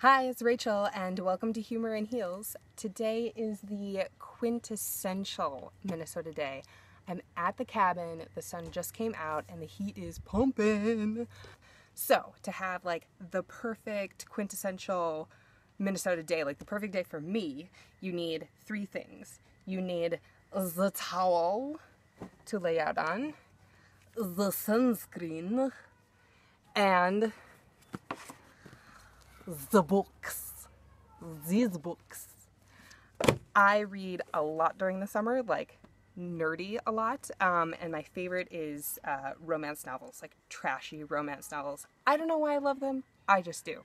Hi, it's Rachel, and welcome to Humor in Heels. Today is the quintessential Minnesota day. I'm at the cabin, the sun just came out, and the heat is pumping. So, to have like the perfect quintessential Minnesota day, like the perfect day for me, you need three things. You need the towel to lay out on, the sunscreen, and the books. These books. I read a lot during the summer, like nerdy a lot, and my favorite is romance novels, like trashy romance novels. I don't know why I love them, I just do.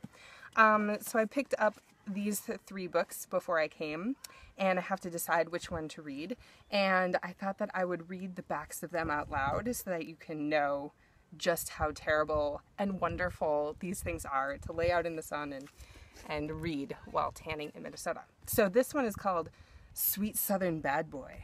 So I picked up these three books before I came, and I have to decide which one to read, and I thought that I would read the backs of them out loud so that you can know just how terrible and wonderful these things are to lay out in the sun and read while tanning in Minnesota. So this one is called Sweet Southern Bad Boy.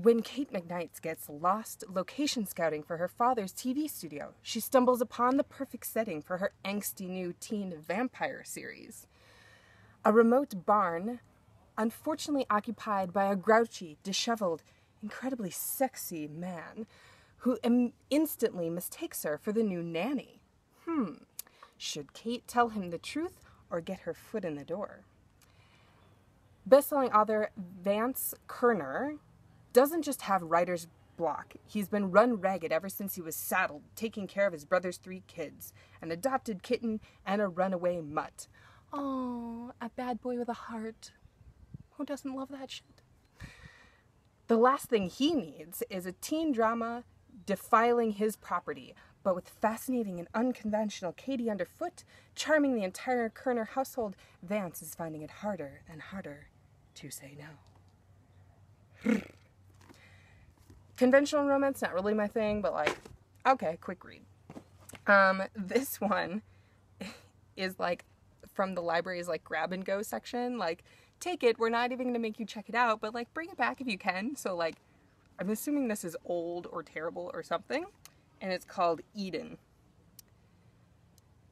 When Kate McKnight gets lost location scouting for her father's TV studio, she stumbles upon the perfect setting for her angsty new teen vampire series. A remote barn, unfortunately occupied by a grouchy, disheveled, incredibly sexy man who instantly mistakes her for the new nanny. Should Kate tell him the truth or get her foot in the door? Best-selling author Vance Kerner doesn't just have writer's block. He's been run ragged ever since he was saddled, taking care of his brother's 3 kids, an adopted kitten, and a runaway mutt. Oh, a bad boy with a heart. Who doesn't love that shit? The last thing he needs is a teen drama defiling his property, but with fascinating and unconventional Katie underfoot, charming the entire Kerner household, Vance is finding it harder and harder to say no. Conventional romance, not really my thing, but like, okay, quick read. This one is like from the library's like grab and go section, like take it, we're not even gonna make you check it out, but like bring it back if you can. So like, I'm assuming this is old or terrible or something, and it's called Eden.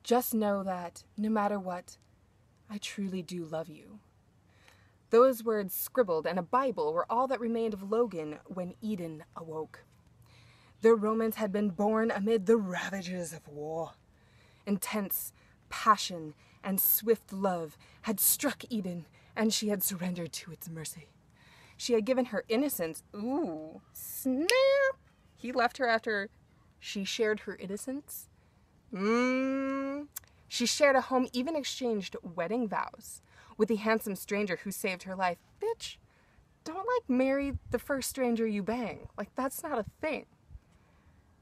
Just know that, no matter what, I truly do love you. Those words scribbled in a Bible were all that remained of Logan when Eden awoke. Their romance had been born amid the ravages of war. Intense passion and swift love had struck Eden, and she had surrendered to its mercy. She had given her innocence. Ooh, snap! He left her after she shared her innocence. She shared a home, even exchanged wedding vows with the handsome stranger who saved her life. Bitch, don't like marry the first stranger you bang. Like, that's not a thing.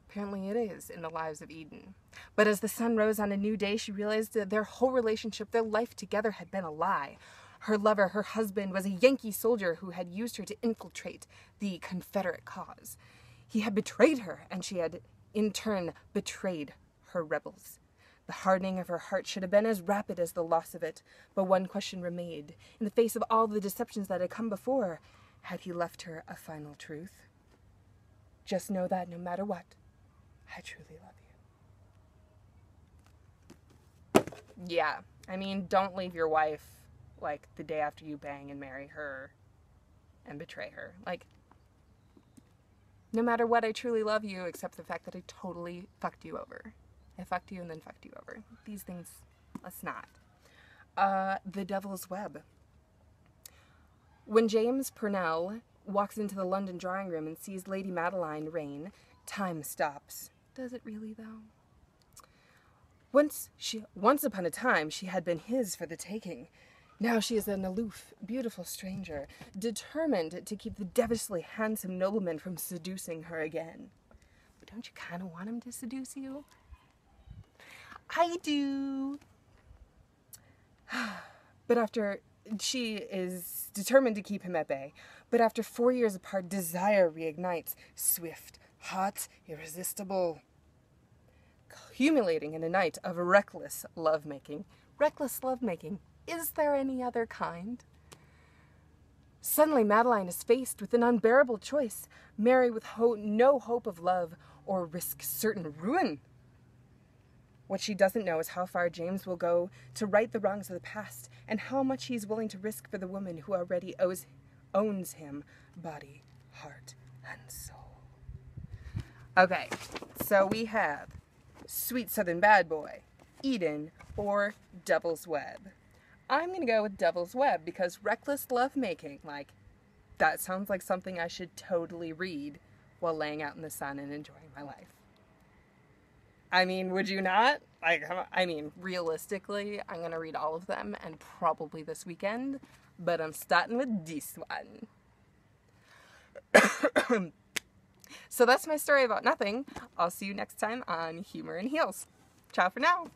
Apparently it is in the lives of Eden. But as the sun rose on a new day, she realized that their whole relationship, their life together, had been a lie. Her lover, her husband, was a Yankee soldier who had used her to infiltrate the Confederate cause. He had betrayed her, and she had, in turn, betrayed her rebels. The hardening of her heart should have been as rapid as the loss of it, but one question remained. In the face of all the deceptions that had come before, had he left her a final truth? Just know that no matter what, I truly love you. Yeah, I mean, don't leave your wife like the day after you bang and marry her and betray her. Like, no matter what, I truly love you, except the fact that I totally fucked you over. I fucked you and then fucked you over. These things, let's not. The Devil's Web. When James Purnell walks into the London drawing room and sees Lady Madeline reign, time stops. Does it really, though? Once upon a time, she had been his for the taking. Now she is an aloof, beautiful stranger, determined to keep the devilishly handsome nobleman from seducing her again. But don't you kind of want him to seduce you? I do. She is determined to keep him at bay. But after 4 years apart, desire reignites, swift, hot, irresistible, accumulating in a night of reckless lovemaking. Reckless lovemaking. Is there any other kind? Suddenly, Madeline is faced with an unbearable choice: marry with no hope of love, or risk certain ruin. What she doesn't know is how far James will go to right the wrongs of the past, and how much he's willing to risk for the woman who already owns him, body, heart, and soul. Okay, so we have Sweet Southern Bad Boy, Eden, or Devil's Web. I'm going to go with Devil's Web because reckless lovemaking, like, that sounds like something I should totally read while laying out in the sun and enjoying my life. I mean, would you not? Realistically, I'm going to read all of them, and probably this weekend, but I'm starting with this one. So that's my story about nothing. I'll see you next time on Humor and Heels. Ciao for now.